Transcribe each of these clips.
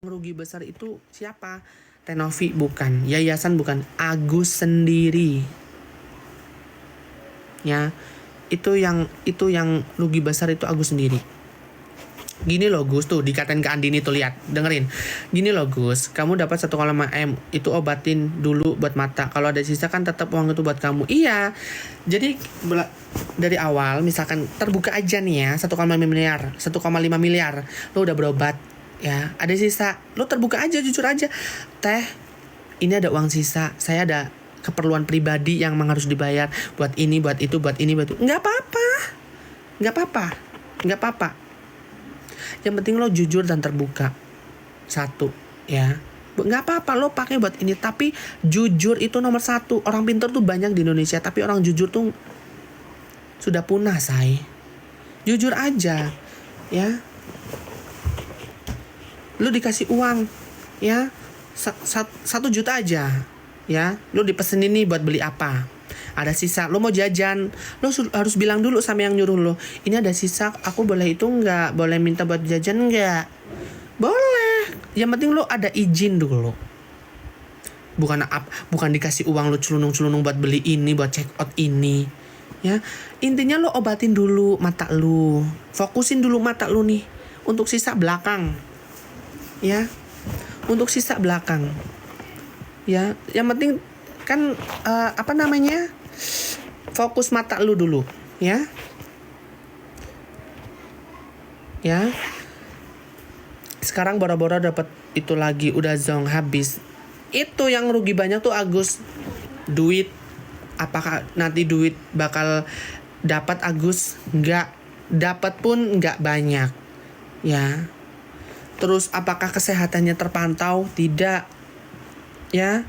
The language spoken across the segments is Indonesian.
rugi besar itu siapa? Tenovi bukan, yayasan bukan, Agus sendiri. Ya, itu yang rugi besar itu Agus sendiri. Gini loh Gus, tuh dikatain ke Andini tuh, lihat, dengerin. Gini loh Gus, kamu dapat 1,5 M, itu obatin dulu buat mata. Kalau ada sisa kan tetap uang itu buat kamu. Iya. Jadi dari awal misalkan terbuka aja nih ya, 1,5 miliar, 1,5 miliar. Lo udah berobat ya, ada sisa. Lo terbuka aja, jujur aja. Teh, ini ada uang sisa. Saya ada keperluan pribadi yang memang harus dibayar buat ini, buat itu, buat ini, buat itu. Nggak apa-apa. Nggak apa-apa. Nggak apa-apa. Yang penting lo jujur dan terbuka. Satu, ya. Nggak apa-apa lo pakai buat ini, tapi jujur itu nomor satu. Orang pintar tuh banyak di Indonesia, tapi orang jujur tuh sudah punah, say. Jujur aja, ya. Lo dikasih uang, ya, 1 juta aja, ya. Lo dipesenin nih buat beli apa? Ada sisa, lo mau jajan, lo harus bilang dulu sama yang nyuruh lo, ini ada sisa, aku boleh itu nggak? Boleh minta buat jajan nggak? Boleh. Yang penting lo ada izin dulu. Bukan dikasih uang lo celunung-celunung buat beli ini, buat check out ini. Ya, intinya lo obatin dulu mata lo. Fokusin dulu mata lo nih. Untuk sisa belakang. Ya. Untuk sisa belakang. Ya, yang penting kan fokus mata lu dulu, ya. Ya. Sekarang boro-boro dapat itu lagi, udah zong habis. Itu yang rugi banyak tuh Agus. Duit, apakah nanti duit bakal dapat Agus? Nggak dapat pun nggak banyak, ya. Terus apakah kesehatannya terpantau? Tidak, ya.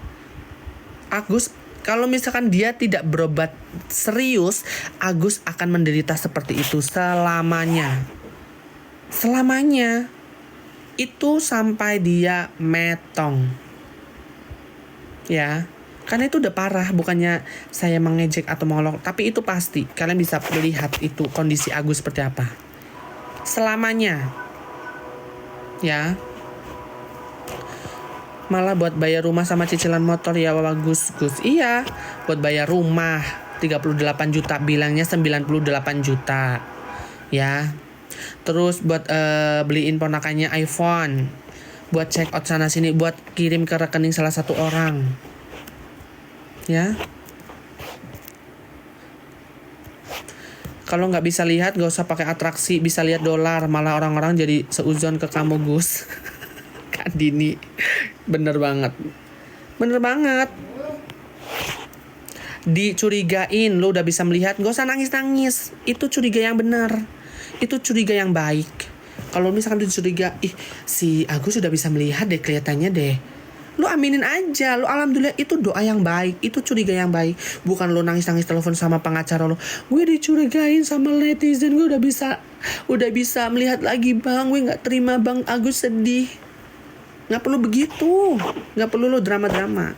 Agus, kalau misalkan dia tidak berobat serius, Agus akan menderita seperti itu selamanya. Selamanya. Itu sampai dia metong. Ya. Karena itu udah parah, bukannya saya mengejek atau mengolok, tapi itu pasti. Kalian bisa lihat itu kondisi Agus seperti apa. Selamanya. Ya. Malah buat bayar rumah sama cicilan motor ya bagus Gus. Iya, buat bayar rumah 38 juta, bilangnya 98 juta. Ya. Terus buat beliin ponakannya iPhone. Buat check out sana sini, buat kirim ke rekening salah satu orang. Ya. Kalau nggak bisa lihat, gak usah pakai atraksi, bisa lihat dolar, malah orang-orang jadi seuzon ke kamu Gus. Kak Dini, bener banget. Dicurigain, lo udah bisa melihat, gak usah nangis-nangis. Itu curiga yang benar, itu curiga yang baik. Kalau misalkan dicuriga, si Agus sudah bisa melihat deh, kelihatannya deh, lo aminin aja, lo alhamdulillah, itu doa yang baik, itu curiga yang baik. Bukan lo nangis-nangis telepon sama pengacara lo, gue dicurigain sama netizen, gue udah bisa melihat lagi bang, gue nggak terima bang, Agus sedih. Nggak perlu begitu, nggak perlu lo drama-drama.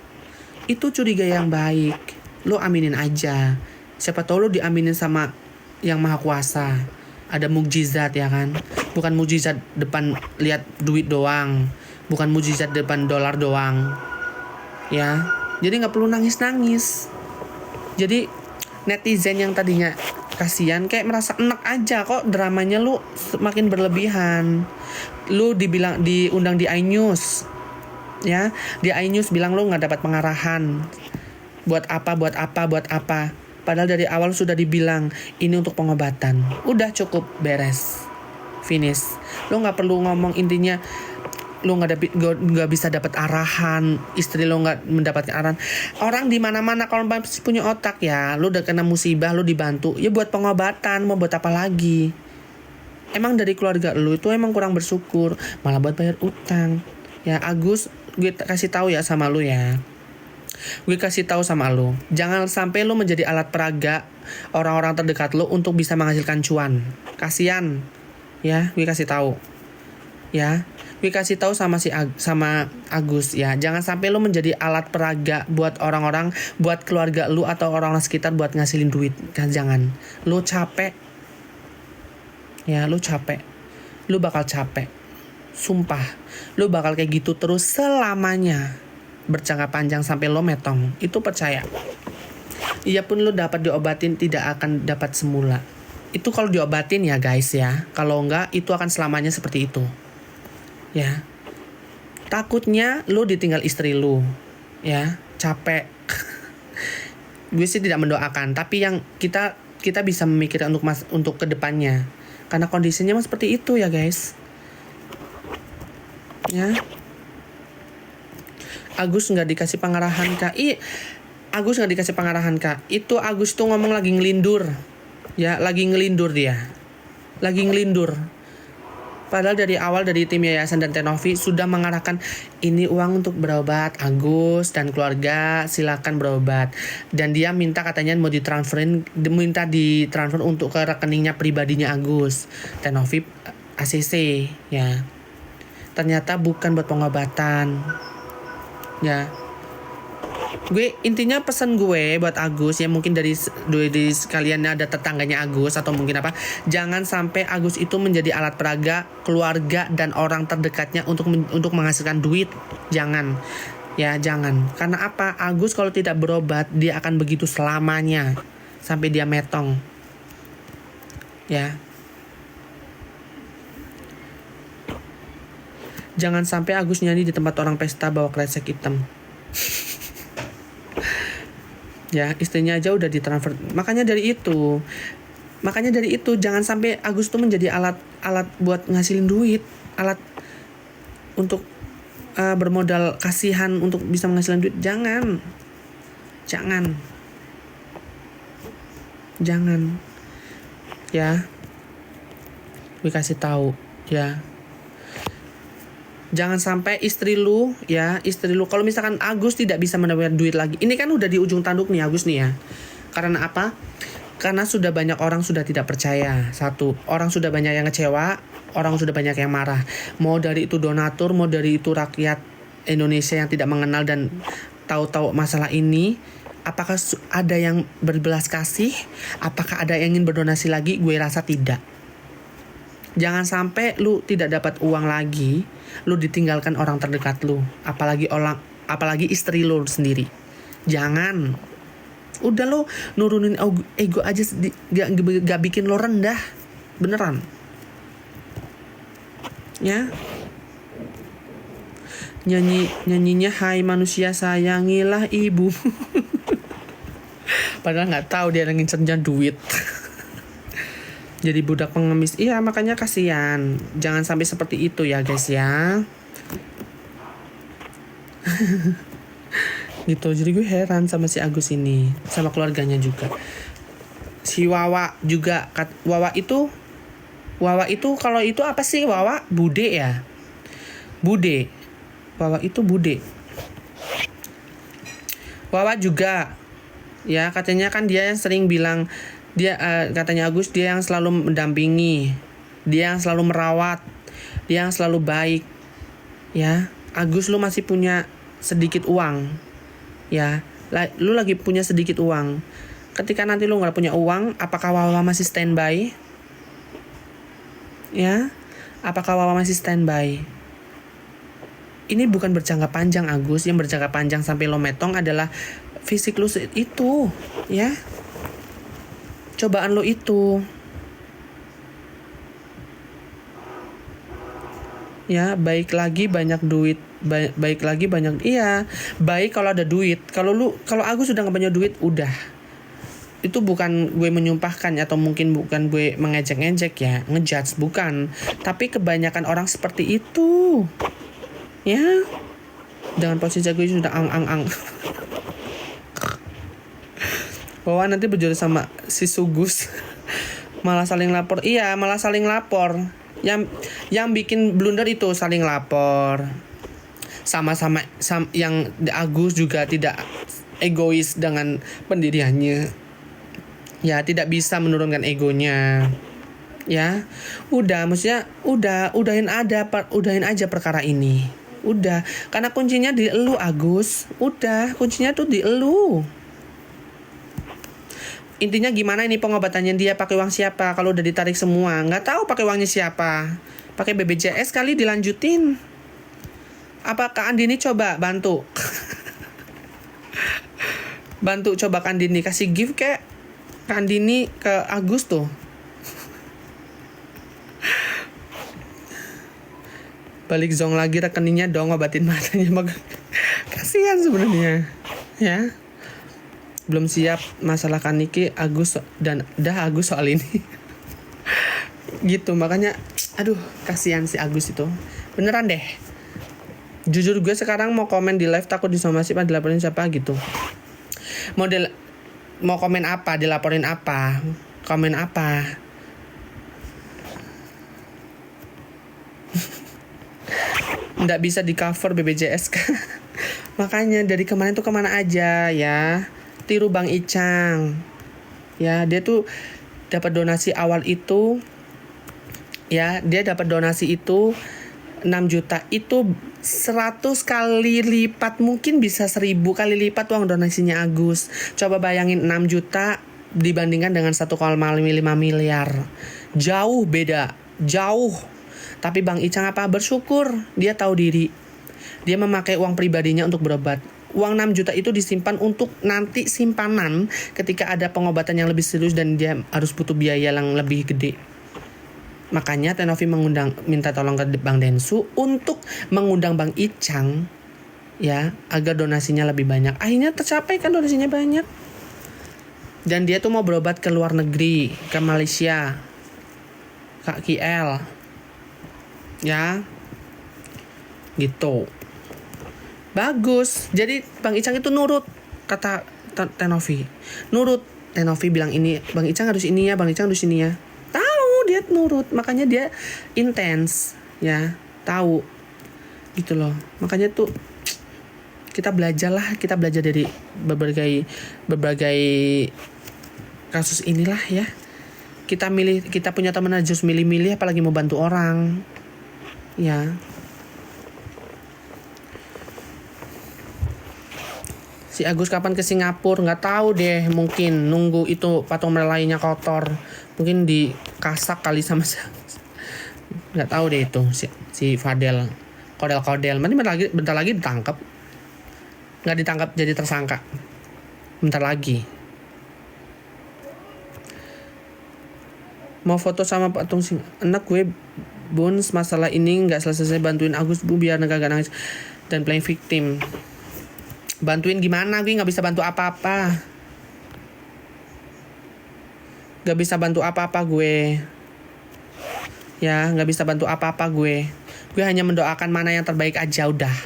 Itu curiga yang baik, lo aminin aja. Siapa tahu lo diaminin sama yang maha kuasa, ada mukjizat, ya kan? Bukan mukjizat depan lihat duit doang, bukan mukjizat depan dolar doang, ya. Jadi nggak perlu nangis-nangis. Jadi netizen yang tadinya kasihan kayak merasa enak aja, kok dramanya lu semakin berlebihan. Lu diundang di iNews, ya. Di iNews bilang lu nggak dapat pengarahan. Buat apa. Padahal dari awal sudah dibilang ini untuk pengobatan. Udah cukup, beres, finish. Lu nggak perlu ngomong, intinya lu nggak bisa dapat arahan, istri lu nggak mendapatkan arahan. Orang di mana-mana kalau masih punya otak, ya, lu udah kena musibah, lu dibantu, ya buat pengobatan, mau buat apa lagi? Emang dari keluarga lu itu emang kurang bersyukur, malah buat bayar utang. Ya Agus, gue kasih tahu ya sama lu, ya. Gue kasih tahu sama lu, jangan sampai lu menjadi alat peraga orang-orang terdekat lu untuk bisa menghasilkan cuan. Kasian, ya. Gue kasih tahu, ya. Gue kasih tahu sama Agus, ya. Jangan sampai lu menjadi alat peraga buat orang-orang, buat keluarga lu atau orang-orang sekitar buat ngasilin duit. Kan jangan. Lu capek. Ya, lu capek. Lu bakal capek. Sumpah, lo bakal kayak gitu terus selamanya. Berjangka panjang sampai lo metong. Itu percaya. Iya pun lo dapat diobatin tidak akan dapat semula. Itu kalau diobatin ya guys ya. Kalau enggak itu akan selamanya seperti itu. Ya. Takutnya lo ditinggal istri lo. Ya, capek. Gue sih tidak mendoakan, tapi yang kita bisa memikirkan untuk kedepannya. Karena kondisinya memang seperti itu ya guys. Ya. Agus nggak dikasih pengarahan kak. Agus nggak dikasih pengarahan kak. Itu Agus tuh ngomong lagi ngelindur. Ya, lagi ngelindur dia. Lagi ngelindur. Padahal dari awal dari tim yayasan dan Tenovi sudah mengarahkan ini uang untuk berobat Agus dan keluarga silakan berobat. Dan dia katanya mau minta ditransfer untuk ke rekeningnya pribadinya Agus. Tenovi ACC ya. Ternyata bukan buat pengobatan. Ya. Gue intinya pesan gue buat Agus ya, mungkin dari sekalian ada tetangganya Agus atau mungkin apa, jangan sampai Agus itu menjadi alat peraga keluarga dan orang terdekatnya untuk menghasilkan duit. Jangan. Ya, jangan. Karena apa? Agus kalau tidak berobat dia akan begitu selamanya sampai dia metong. Ya. Jangan sampai Agus nyanyi di tempat orang pesta bawa kresek hitam. Ya, istrinya aja udah ditransfer. Makanya dari itu jangan sampai Agus tuh menjadi alat buat ngasilin duit, alat untuk bermodal kasihan untuk bisa menghasilkan duit. Jangan. Ya. Gue kasih tahu, ya. Jangan sampai istri lu kalau misalkan Agus tidak bisa mendapatkan duit lagi. Ini kan udah di ujung tanduk nih Agus nih ya. Karena apa? Karena sudah banyak orang sudah tidak percaya. Satu, orang sudah banyak yang kecewa, orang sudah banyak yang marah. Mau dari itu donatur, mau dari itu rakyat Indonesia yang tidak mengenal dan tahu-tahu masalah ini. Apakah ada yang berbelas kasih? Apakah ada yang ingin berdonasi lagi? Gue rasa tidak. Jangan sampai lu tidak dapat uang lagi, lu ditinggalkan orang terdekat lu, apalagi istri lu sendiri. Jangan. Udah lo nurunin ego aja, gak bikin lo rendah. Beneran. Ya. Nyanyinya hai manusia sayangilah ibu. Padahal nggak tahu dia ngincernya duit. Jadi budak pengemis. Iya, makanya kasihan. Jangan sampai seperti itu ya guys ya. Gitu. Jadi gue heran sama si Agus ini, sama keluarganya juga. Si Wawa juga. Wawa itu kalau itu apa sih Wawa? Bude ya. Bude. Wawa itu bude. Wawa juga. Ya, katanya kan dia yang sering bilang, katanya Agus dia yang selalu mendampingi, dia yang selalu merawat, dia yang selalu baik. Ya, Agus lu masih punya sedikit uang. Ya, lu lagi punya sedikit uang. Ketika nanti lu nggak punya uang, apakah Wawa masih standby? Ya, apakah Wawa masih standby? Ini bukan berjangka panjang Agus, yang berjangka panjang sampai lo metong adalah fisik lu itu, ya. Cobaan lo itu. Ya, baik lagi banyak duit, baik lagi banyak. Iya, baik kalau ada duit. Kalau Agus sudah nggak punya duit, udah. Itu bukan gue menyumpahkan atau mungkin bukan gue mengejek-ngejek ya, ngejudge, bukan. Tapi kebanyakan orang seperti itu. Ya. Dengan posisi gue sudah ang. Bahwa nanti berjodoh sama si Sugus. Malah saling lapor. Iya, malah saling lapor. Yang bikin blunder itu saling lapor. Sama-sama yang Agus juga tidak egois dengan pendiriannya. Ya, tidak bisa menurunkan egonya. Ya. Maksudnya udahin aja perkara ini. Udah, karena kuncinya di elu Agus. Udah, kuncinya tuh di elu. Intinya gimana ini pengobatannya, dia pakai uang siapa? Kalau udah ditarik semua, nggak tahu pakai uangnya siapa. Pakai BPJS kali dilanjutin. Apa Kak Andini coba bantu? Bantu coba Kak Andini kasih gift kayak Kak Andini ke Agus tuh. Balik zong lagi rekeningnya dong, obatin matanya. Kasihan sebenarnya. Ya. Belum siap masalah Kaniki Agus dan Agus soal ini. Gitu, makanya aduh kasihan si Agus itu. Beneran deh. Jujur gue sekarang mau komen di live takut disomasi pada dilaporin siapa gitu. Mau komen apa, dilaporin apa? Komen apa? Nggak bisa di cover BPJS kan. Makanya dari kemarin tuh kemana aja ya. Tiru Bang Icang. Ya, dia tuh dapat donasi awal itu. Ya, dia dapat donasi itu 6 juta itu 100 kali lipat, mungkin bisa 1000 kali lipat uang donasinya Agus. Coba bayangin 6 juta dibandingkan dengan 1,5 miliar. Jauh beda, jauh. Tapi Bang Icang apa? Bersyukur, dia tahu diri. Dia memakai uang pribadinya untuk berobat. Uang 6 juta itu disimpan untuk nanti simpanan ketika ada pengobatan yang lebih serius dan dia harus butuh biaya yang lebih gede. Makanya Tenovi minta tolong ke Bang Densu untuk mengundang Bang Icang ya, agar donasinya lebih banyak. Akhirnya tercapai kan donasinya banyak. Dan dia tuh mau berobat ke luar negeri, ke Malaysia, Kak KL. Ya. Gitu. Bagus. Jadi Bang Icang itu nurut kata Tenovi. Nurut. Tenovi bilang ini, Bang Icang harus ini ya, Bang Icang harus ini ya. Tahu dia nurut, makanya dia intens ya, tahu. Gitu loh. Makanya tuh kita belajar dari berbagai kasus inilah ya. Kita punya teman aja harus milih-milih apalagi mau bantu orang. Ya. Si Agus kapan ke Singapura? Nggak tahu deh, mungkin nunggu itu patung lainnya kotor. Mungkin dikasak kali sama nggak tahu deh itu si Fadel. Kodel. Bentar lagi ditangkap. Nggak ditangkap jadi tersangka. Bentar lagi. Mau foto sama patung anak gue Bones, masalah ini nggak selesai, bantuin Agus Bu biar negara nangis dan playing victim. Bantuin gimana? Gue nggak bisa bantu apa-apa. Gak bisa bantu apa-apa gue. Ya, gak bisa bantu apa-apa gue. Gue hanya mendoakan mana yang terbaik aja udah.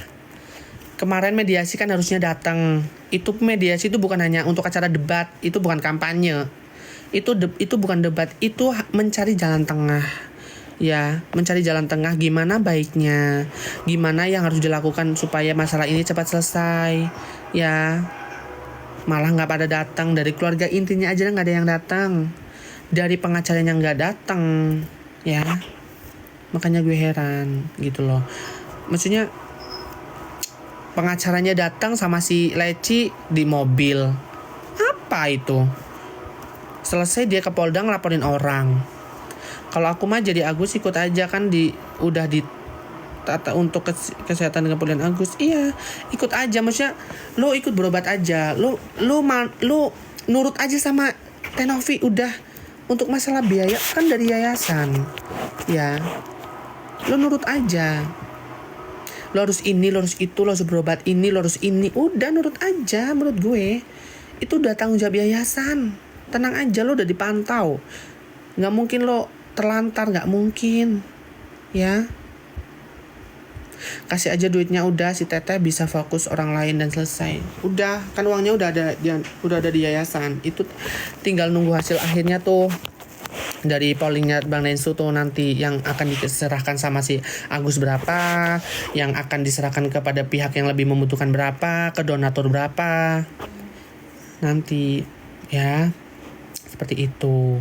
Kemarin mediasi kan harusnya datang. Itu mediasi itu bukan hanya untuk acara debat. Itu bukan kampanye. Itu bukan debat. Itu mencari jalan tengah. Ya, mencari jalan tengah gimana baiknya. Gimana yang harus dilakukan supaya masalah ini cepat selesai. Ya, malah gak pada datang. Dari keluarga intinya aja gak ada yang datang. Dari pengacaranya gak datang. Ya, makanya gue heran gitu loh. Maksudnya pengacaranya datang sama si Leci di mobil. Apa itu? Selesai dia ke Polda ngelaporin orang. Kalau aku mah jadi Agus ikut aja kan udah ditata untuk kesehatan kepolisian Agus. Iya, ikut aja, maksudnya lo ikut berobat aja. Lo nurut aja sama Tenovi udah. Untuk masalah biaya kan dari yayasan. Ya. Lo nurut aja. Lo harus ini, lo harus itu, lo harus berobat ini, lo harus ini. Udah nurut aja menurut gue. Itu udah tanggung jawab yayasan. Tenang aja, lo udah dipantau. Gak mungkin lo terlantar, gak mungkin. Ya. Kasih aja duitnya udah, si Teteh bisa fokus orang lain dan selesai. Udah, kan uangnya udah ada di yayasan. Itu tinggal nunggu hasil akhirnya tuh. Dari pollingnya Bang Densu tuh nanti yang akan diserahkan sama si Agus berapa, yang akan diserahkan kepada pihak yang lebih membutuhkan berapa, ke donatur berapa. Nanti ya. Seperti itu.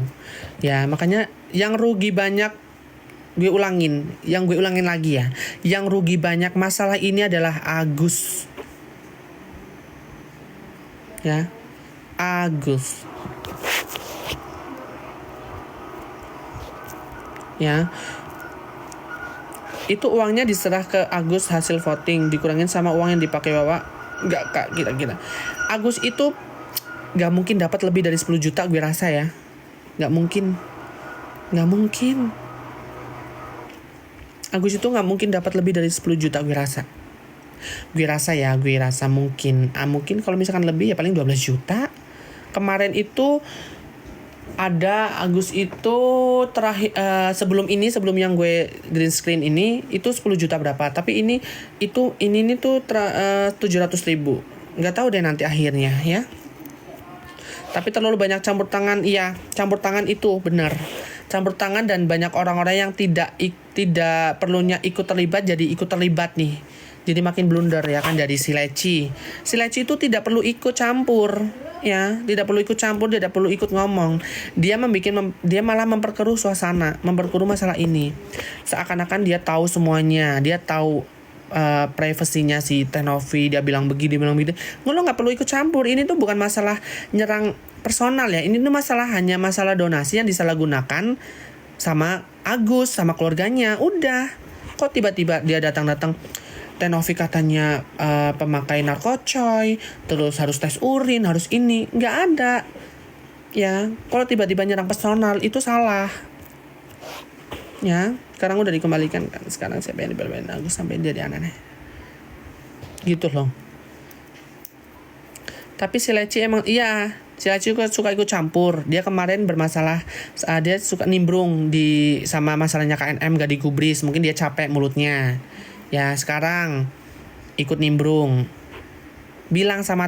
Ya, makanya yang rugi banyak gue ulangin lagi ya. Yang rugi banyak masalah ini adalah Agus. Ya. Agus. Ya. Itu uangnya diserah ke Agus hasil voting, dikurangin sama uang yang dipakai Wawa. Enggak Kak, kira-kira. Agus itu nggak mungkin dapat lebih dari 10 juta gue rasa ya. Nggak mungkin. Agus itu nggak mungkin dapat lebih dari 10 juta gue rasa. Gue rasa mungkin. Mungkin kalau misalkan lebih ya paling 12 juta. Kemarin itu ada Agus itu terakhir sebelum yang gue green screen ini itu 10 juta berapa. Tapi ini tuh 700 ribu. Nggak tahu deh nanti akhirnya ya. Tapi terlalu banyak campur tangan. Iya, campur tangan itu benar. Campur tangan dan banyak orang-orang yang tidak perlunya ikut terlibat jadi ikut terlibat nih. Jadi makin blunder ya kan dari si Leci. Si Leci itu tidak perlu ikut campur ya, tidak perlu ikut campur, tidak perlu ikut ngomong. Dia malah memperkeruh suasana, memperkeruh masalah ini. Seakan-akan dia tahu semuanya, dia tahu privasinya si Tenovi, dia bilang begini. Lo nggak perlu ikut campur. Ini tuh bukan masalah nyerang personal ya. Ini tuh hanya masalah donasi yang disalahgunakan sama Agus, sama keluarganya. Udah. Kok tiba-tiba dia datang-datang Tenovi katanya pemakai narkocoy, terus harus tes urin, harus ini. Nggak ada. Ya, kalau tiba-tiba nyerang personal itu salah. Ya, sekarang udah dikembalikan kan. Sekarang siapa yang dibelain Agus sampai jadi aneh-aneh. Gitu loh. Tapi si Leci emang si Leci suka ikut campur. Dia kemarin bermasalah, dia suka nimbrung sama masalahnya KNM gak digubris. Mungkin dia capek mulutnya. Ya, sekarang ikut nimbrung. Bilang sama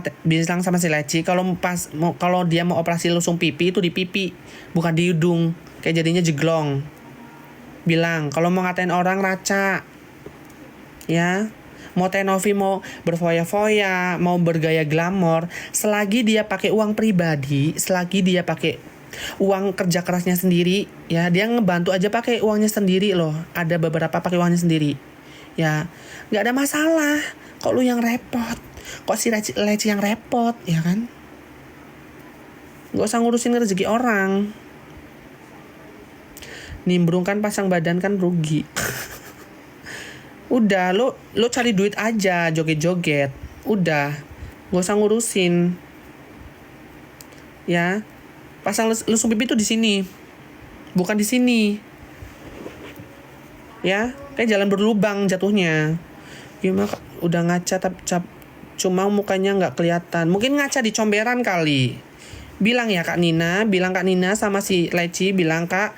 si Leci kalau dia mau operasi lusung pipi itu di pipi, bukan di hidung. Kayak jadinya jeglong. Bilang kalau mau ngatain orang raca. Ya. Mau Tenovi mau berfoya-foya, mau bergaya glamor, selagi dia pakai uang pribadi, selagi dia pakai uang kerja kerasnya sendiri, ya dia ngebantu aja pakai uangnya sendiri loh. Ada beberapa pakai uangnya sendiri. Ya, nggak ada masalah. Kok lu yang repot? Kok si Leci yang repot, ya kan? Nggak usah ngurusin rezeki orang. Nimbrung kan pasang badan kan rugi. Udah, lo cari duit aja, joget-joget. Udah, nggak usah ngurusin. Ya, pasang lusung pipi tuh di sini, bukan di sini. Ya, kayak jalan berlubang jatuhnya. Gimana? Udah ngaca tapi cuma mukanya nggak kelihatan. Mungkin ngaca di comberan kali. Bilang Kak Nina sama si Leci, bilang Kak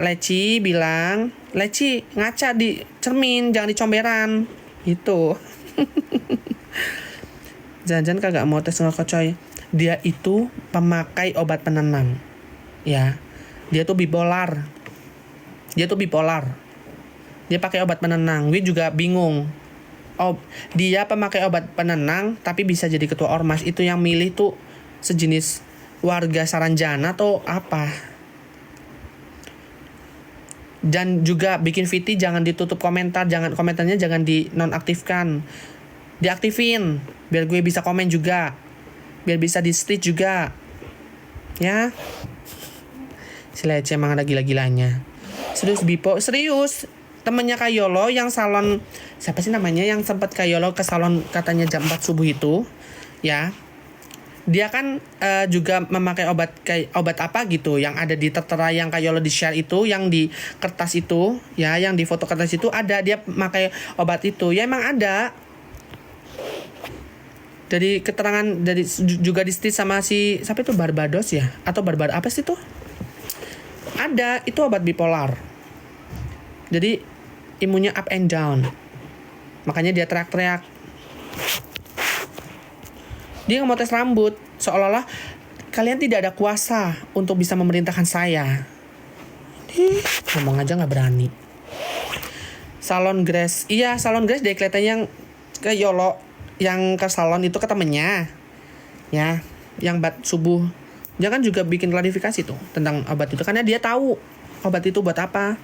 Leci bilang, Leci ngaca di cermin, jangan di comberan. Gitu. Jangan-jangan kagak mau tes narkocoy. Dia itu pemakai obat penenang. Ya. Dia tuh bipolar. Dia pakai obat penenang. Gue juga bingung. Dia pemakai obat penenang tapi bisa jadi ketua ormas. Itu yang milih tuh sejenis warga Saranjana atau apa? Dan juga bikin VT jangan ditutup komentar, komentarnya jangan dinonaktifkan, diaktifin biar gue bisa komen juga, biar bisa di stage juga, ya. Si Leci emang ada gila-gilanya. Serius temennya Kak Yolo yang salon, siapa sih namanya yang sempat Kak Yolo ke salon katanya jam 4 subuh itu, ya. Dia kan juga memakai obat apa gitu yang ada di tertera yang Kak Yolo di share itu, yang di kertas itu ya, yang di foto kertas itu ada dia memakai obat itu ya, emang ada. Dari keterangan juga di state sama si siapa itu, Barbados ya atau apa sih tuh, ada itu obat bipolar. Jadi imunnya up and down, makanya dia teriak-teriak. Dia nggak mau tes rambut, seolah-olah kalian tidak ada kuasa untuk bisa memerintahkan saya. Ngomong aja nggak berani. Salon Grace dari kelihatan yang ke Yolo, yang ke salon itu ke temennya, ya, yang bat subuh. Dia kan juga bikin klarifikasi tuh tentang obat itu, karena dia tahu obat itu buat apa.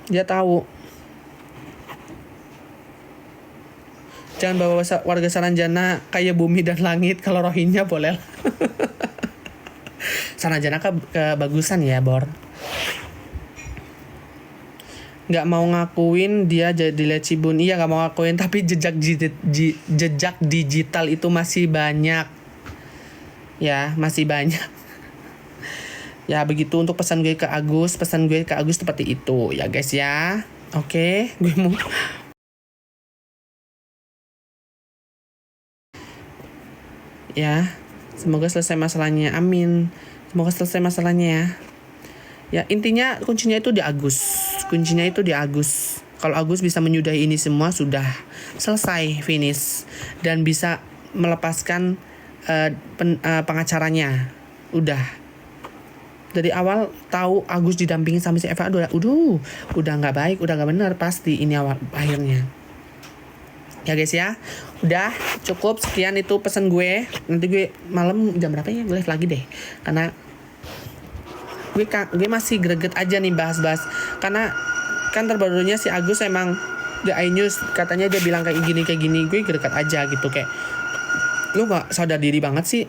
Dia tahu. Jangan bawa warga Saranjana kayak bumi dan langit. Kalau Rohingya boleh lah. Sanajana kebagusan ya Bor. Nggak mau ngakuin dia jadi lecibun. Iya nggak mau ngakuin, tapi jejak digital itu masih banyak. Ya masih banyak. Ya begitu untuk pesan gue ke Agus seperti itu ya guys ya. Oke, gue mau ya, semoga selesai masalahnya. Amin. Semoga selesai masalahnya ya. Ya intinya kuncinya itu di Agus. Kalau Agus bisa menyudahi ini semua, sudah selesai, finish, dan bisa melepaskan pengacaranya. Udah dari awal tahu Agus didampingin sama si Eva, udah nggak baik, udah nggak benar pasti ini awal akhirnya. Ya guys ya, udah cukup sekian itu pesan gue. Nanti gue malam jam berapa ya live lagi deh, karena gue masih greget aja nih bahas-bahas, karena kan terbarunya si Agus emang The iNews katanya dia bilang kayak gini, gue greget aja gitu, kayak lu nggak sadar diri banget sih.